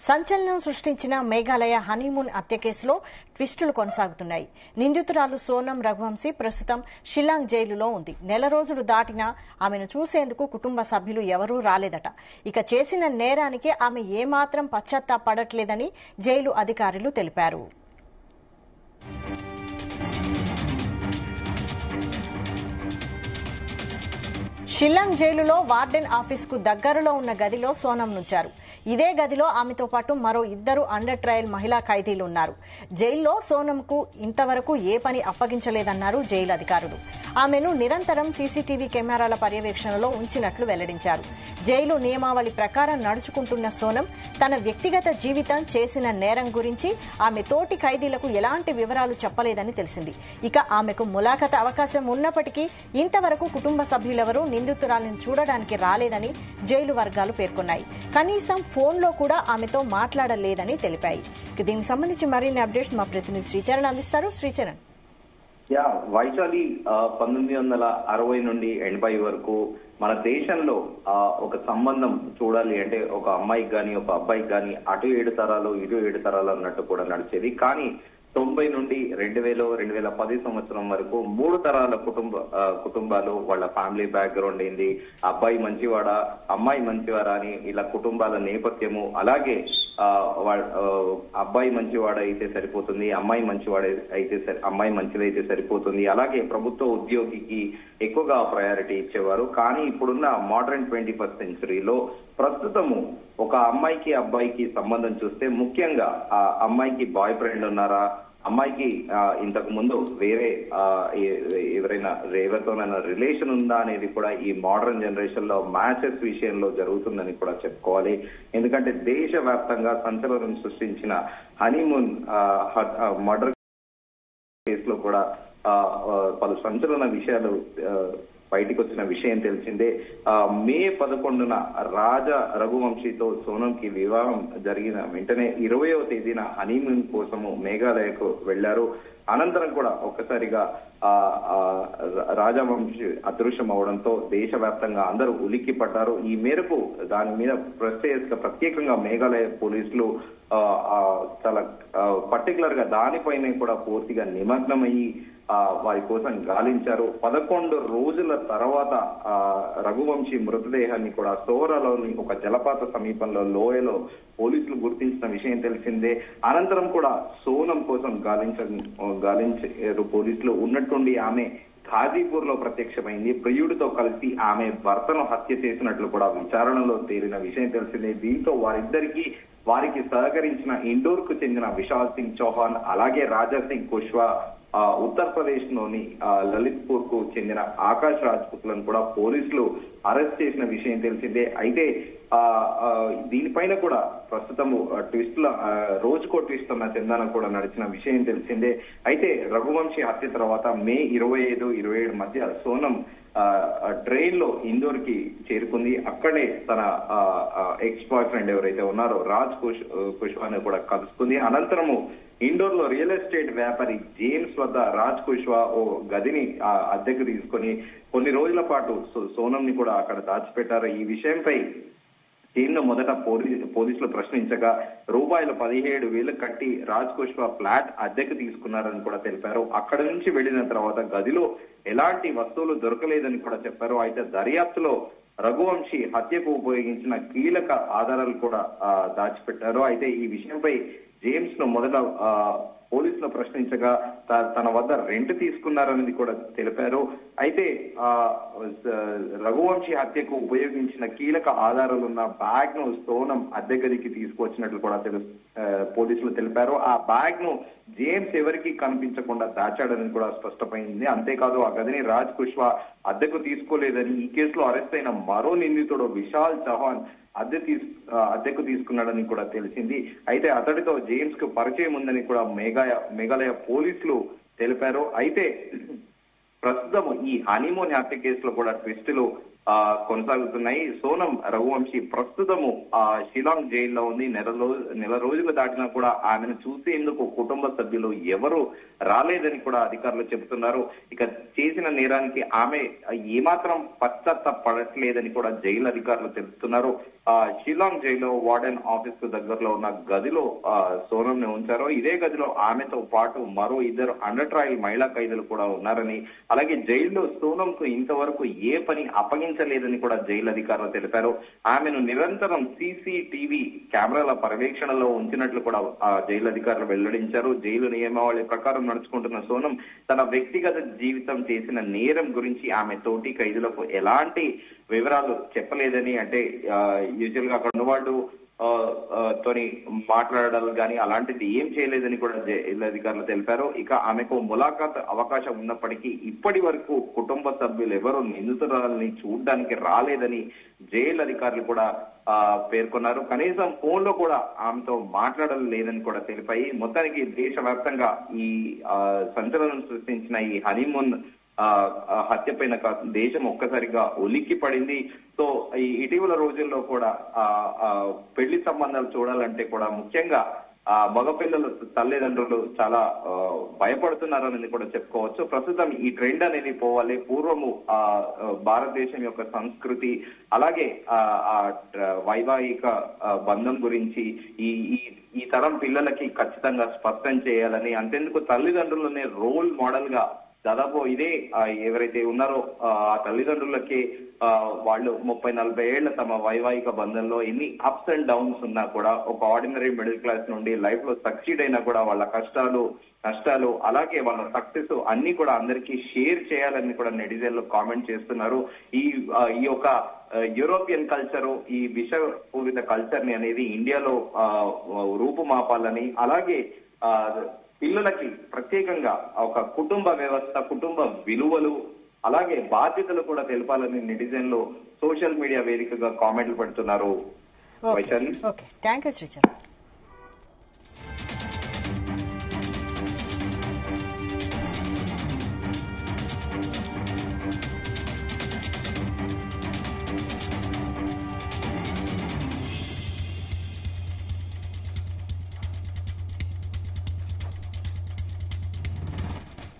సంచలనం సృష్టించిన మేఘాలయ హనీమూన్ హత్య కేసులో ట్విస్టులు కొనసాగుతున్నాయి. నిందితురాలు సోనం రఘువంశీ ప్రస్తుతం షిల్లాంగ్ జైలులో ఉంది. నెల రోజులు దాటినా ఆమెను చూసేందుకు కుటుంబ సభ్యులు ఎవరూ రాలేదట. ఇక చేసిన నేరానికి ఆమె ఏమాత్రం పశ్చాత్తాపడట్లేదని జైలు అధికారులు తెలిపారు. షిల్లాంగ్ జైలులో వార్డెన్ ఆఫీసుకు దగ్గరలో ఉన్న గదిలో సోనం నుంచారు. ఇదే గదిలో ఆమెతో పాటు మరో 2 అండర్ ట్రయల్ మహిళా ఖైదీలు ఉన్నారు. జైల్లో సోనంకు ఇంతవరకు ఏ పని అప్పగించలేదన్నారు జైలు అధికారులు. ఆమెను నిరంతరం సీసీటీవీ కెమెరాల పర్యవేక్షణలో ఉంచినట్లు వెల్లడించారు. జైలు నియమావళి ప్రకారం నడుచుకుంటున్న సోనం తన వ్యక్తిగత జీవితం, చేసిన నేరం గురించి ఆమె తోటి ఖైదీలకు ఎలాంటి వివరాలు చెప్పలేదని తెలిసింది. ఇక ఆమెకు ములాఖత్ అవకాశం ఉన్నప్పటికీ ఇంతవరకు కుటుంబ సభ్యులెవరూ నిందితురాలను చూడడానికి రాలేదని జైలు వర్గాలు పేర్కొన్నాయి. కనీసం ఫోన్లో కూడా ఆమెతో మాట్లాడలేదని తెలిపాయి. దీనికి సంబంధించి మరిన్ని అప్డేట్స్ మా ప్రతినిధి శ్రీచరణ్ అందిస్తారు. శ్రీచరణ్. వైశాలి 1960 నుండి 80 వరకు మన దేశంలో ఒక సంబంధం చూడాలి అంటే ఒక అమ్మాయికి గాని ఒక అబ్బాయికి గాని అటు 7 తరాలు ఇటు 7 తరాలు అన్నట్టు కూడా నడిచేది. కానీ 90 నుండి 2010 సంవత్సరం వరకు 3 తరాల కుటుంబాలు వాళ్ళ ఫ్యామిలీ బ్యాక్గ్రౌండ్ ఏంది, అబ్బాయి మంచివాడా అమ్మాయి మంచివాడా అని ఇలా కుటుంబాల నేపథ్యము, అలాగే అబ్బాయి మంచివాడ అయితే సరిపోతుంది, అమ్మాయి మంచిదైతే సరిపోతుంది, అలాగే ప్రభుత్వ ఉద్యోగికి ఎక్కువగా ప్రయారిటీ ఇచ్చేవారు. కానీ ఇప్పుడున్న మోడర్న్ 21st సెంచరీలో ప్రస్తుతము ఒక అమ్మాయికి అబ్బాయికి సంబంధం చూస్తే ముఖ్యంగా ఆ అమ్మాయికి బాయ్ ఫ్రెండ్ ఉన్నారా, అమ్మాయికి ఇంతకు ముందు వేరే ఎవరైనా ఎవరితోనైనా రిలేషన్ ఉందా అనేది కూడా ఈ మోడర్న్ జనరేషన్ లో మ్యాచెస్ విషయంలో జరుగుతుందని కూడా చెప్పుకోవాలి. ఎందుకంటే దేశవ్యాప్తంగా సంచలనం సృష్టించిన హనీమూన్ మర్డర్ కేసులో కూడా పలు సంచలన విషయాలు బయటికి వచ్చిన విషయం తెలిసిందే. మే 11న రాజా రఘువంశీతో సోనంకి వివాహం జరిగిన వెంటనే 20వ తేదీన హనీమూన్ కోసము మేఘాలయకు వెళ్లారు. అనంతరం కూడా ఒక్కసారిగా రాజవంశీ అదృశ్యం అవడంతో దేశవ్యాప్తంగా అందరూ ఉలిక్కి పడ్డారు. ఈ మేరకు దాని మీద ప్రత్యేకంగా మేఘాలయ పోలీసులు చాలా పర్టికులర్ గా దానిపైన కూడా పూర్తిగా నిమగ్నమయ్యి వారి కోసం గాలించారు. 11 రోజుల తర్వాత రఘువంశీ మృతదేహాన్ని కూడా సోరాలోని ఒక జలపాత సమీపంలో లోయలో పోలీసులు గుర్తించిన విషయం తెలిసిందే. అనంతరం కూడా సోనం కోసం గాలించారు పోలీసులు. ఉన్నట్టుండి ఆమె ఘాజీపూర్ లో ప్రత్యక్షమైంది. ప్రియుడితో కలిసి ఆమె భర్తను హత్య చేసినట్లు కూడా విచారణలో తేలిన విషయం తెలిసిందే. దీంతో వారికి సహకరించిన ఇండోర్ కు చెందిన విశాల్ సింగ్ చౌహాన్, అలాగే రాజా సింగ్ కుష్వా, ఉత్తరప్రదేశ్ లోని లలిత్పూర్ కు చెందిన ఆకాష్ రాజ్పుత్లను కూడా పోలీసులు అరెస్ట్ చేసిన విషయం తెలిసిందే. అయితే దీనిపైన కూడా ప్రస్తుతం రోజుకో ట్విస్ట్ ఉన్న చందాన కూడా నడిచిన విషయం తెలిసిందే. అయితే రఘువంశీ హత్య తర్వాత మే 25-27 మధ్య సోనం ట్రైన్ లో ఇందోర్ కి చేరుకుంది. అక్కడే తన ఎక్స్ బాయ్ ఫ్రెండ్ ఎవరైతే ఉన్నారో రాజ్ కుష్వాని కూడా కలుసుకుంది. అనంతరము ఇండోర్ లో రియల్ ఎస్టేట్ వ్యాపారి జేమ్స్ వద్ద రాజ్ కుష్వా ఓ గదిని అద్దెకు తీసుకుని కొన్ని రోజుల పాటు సోనం ని కూడా అక్కడ దాచిపెట్టారు. ఈ విషయంపై దీనిలో మొదట పోలీసులు ప్రశ్నించగా రూపాయలు 17,000 కట్టి రాజ్ కుష్వా ఫ్లాట్ అద్దెకు తీసుకున్నారని కూడా తెలిపారు. అక్కడి నుంచి వెళ్లిన తర్వాత గదిలో ఎలాంటి వస్తువులు దొరకలేదని కూడా చెప్పారు. అయితే దర్యాప్తులో రఘువంశీ హత్యకు ఉపయోగించిన కీలక ఆధారాలు కూడా దాచిపెట్టారు. అయితే ఈ విషయంపై జేమ్స్ ను మొదట పోలీసులు ప్రశ్నించగా తన వద్ద రెంట్ తీసుకున్నారనేది కూడా తెలిపారు. అయితే రఘువంశీ హత్యకు ఉపయోగించిన కీలక ఆధారాలున్న బ్యాగ్ ను సోనం అద్దె గదికి తీసుకువచ్చినట్లు కూడా పోలీసులు తెలిపారు. ఆ బ్యాగ్ ను జేమ్స్ ఎవరికి కనిపించకుండా దాచాడని కూడా స్పష్టమైంది. అంతేకాదు ఆ గదిని రాజ్ కుష్వా అద్దెకు తీసుకోలేదని ఈ కేసులో అరెస్ట్ అయిన మరో నిందితుడు విశాల్ చౌహాన్ అద్దెకు తీసుకున్నాడని కూడా తెలిసింది. అయితే అతడితో జేమ్స్ కు పరిచయం ఉందని కూడా మేఘాలయ పోలీసులు తెలిపారు. అయితే ప్రస్తుతం ఈ హనీమూన్ హత్య కేసులో కూడా ట్విస్టులు కొనసాగుతున్నాయి. సోనం రఘువంశీ ప్రస్తుతము షిలాంగ్ జైల్లో ఉంది. నెల రోజులు దాటినా కూడా ఆమెను చూసేందుకు కుటుంబ సభ్యులు ఎవరు రాలేదని కూడా అధికారులు చెబుతున్నారు. ఇక చేసిన నేరానికి ఆమె ఏమాత్రం పశ్చాత్తాపడట్లేదని కూడా జైలు అధికారులు తెలుపుతున్నారు. షిల్లాంగ్ జైల్లో వార్డెన్ ఆఫీస్ కు దగ్గరలో ఉన్న గదిలో సోనం ని ఉంచారు. ఇదే గదిలో ఆమెతో పాటు మరో 2 అండర్ ట్రయల్ మహిళా ఖైదీలు కూడా ఉన్నారని, అలాగే జైల్లో సోనం కు ఇంతవరకు ఏ పని అప్పగించలేదని కూడా జైలు అధికారులు తెలిపారు. ఆమెను నిరంతరం సీసీటీవీ కెమెరాల పర్యవేక్షణలో ఉంచినట్లు కూడా జైలు అధికారులు వెల్లడించారు. జైలు నియమావళి ప్రకారం నడుచుకుంటున్న సోనం తన వ్యక్తిగత జీవితం చేసిన నేరం గురించి ఆమె తోటి ఖైదీలకు ఎలాంటి వివరాలు చెప్పలేదని, అంటే యూజువల్ గా అక్కడ ఉన్న వాళ్ళు తోని మాట్లాడాలి కానీ అలాంటిది ఏం చేయలేదని కూడా జైలు అధికారులు తెలిపారు. ఇక ఆమెకు ములాఖాత్ అవకాశం ఉన్నప్పటికీ ఇప్పటి వరకు కుటుంబ సభ్యులు ఎవరూ నిందితురాలని చూడడానికి రాలేదని జైలు అధికారులు కూడా పేర్కొన్నారు. కనీసం ఫోన్ లో కూడా ఆమెతో మాట్లాడడం లేదని కూడా తెలిపాయి. మొత్తానికి దేశవ్యాప్తంగా ఈ సంచలనం సృష్టించిన ఈ హనీమూన్ హత్య పైన దేశం ఒక్కసారిగా ఉలిక్కి పడింది. సో ఈ ఇటీవల రోజుల్లో కూడా పెళ్లి సంబంధాలు చూడాలంటే కూడా ముఖ్యంగా మగపిల్లల తల్లిదండ్రులు చాలా భయపడుతున్నారనేది కూడా చెప్పుకోవచ్చు. ప్రస్తుతం ఈ ట్రెండ్ అనేది పోవాలి. పూర్వము భారతదేశం యొక్క సంస్కృతి అలాగే వైవాహిక బంధం గురించి ఈ తరం పిల్లలకి ఖచ్చితంగా స్పష్టం చేయాలని, అంతేందుకు తల్లిదండ్రులనే రోల్ మోడల్ గా దాదాపు ఇదే ఎవరైతే ఉన్నారో ఆ తల్లిదండ్రులకి వాళ్ళు 30-40 ఏళ్ల తమ వైవాహిక బంధంలో ఎన్ని అప్స్ అండ్ డౌన్స్ ఉన్నా కూడా ఒక ఆర్డినరీ మిడిల్ క్లాస్ నుండి లైఫ్ లో సక్సీడ్ అయినా కూడా వాళ్ళ కష్టాలు నష్టాలు అలాగే వాళ్ళ సక్సెస్ అన్ని కూడా అందరికీ షేర్ చేయాలని కూడా నెటిజన్లు కామెంట్ చేస్తున్నారు. ఈ యొక్క యూరోపియన్ కల్చరు, ఈ విషపూరిత కల్చర్ ని అనేది ఇండియాలో రూపుమాపాలని, అలాగే పిల్లలకి ప్రత్యేకంగా ఒక కుటుంబ వ్యవస్థ, కుటుంబ విలువలు అలాగే బాధ్యతలు కూడా తెలపాలని నెటిజన్లు సోషల్ మీడియా వేదికగా కామెంట్లు పెడుతున్నారు. Thank you Sricharan.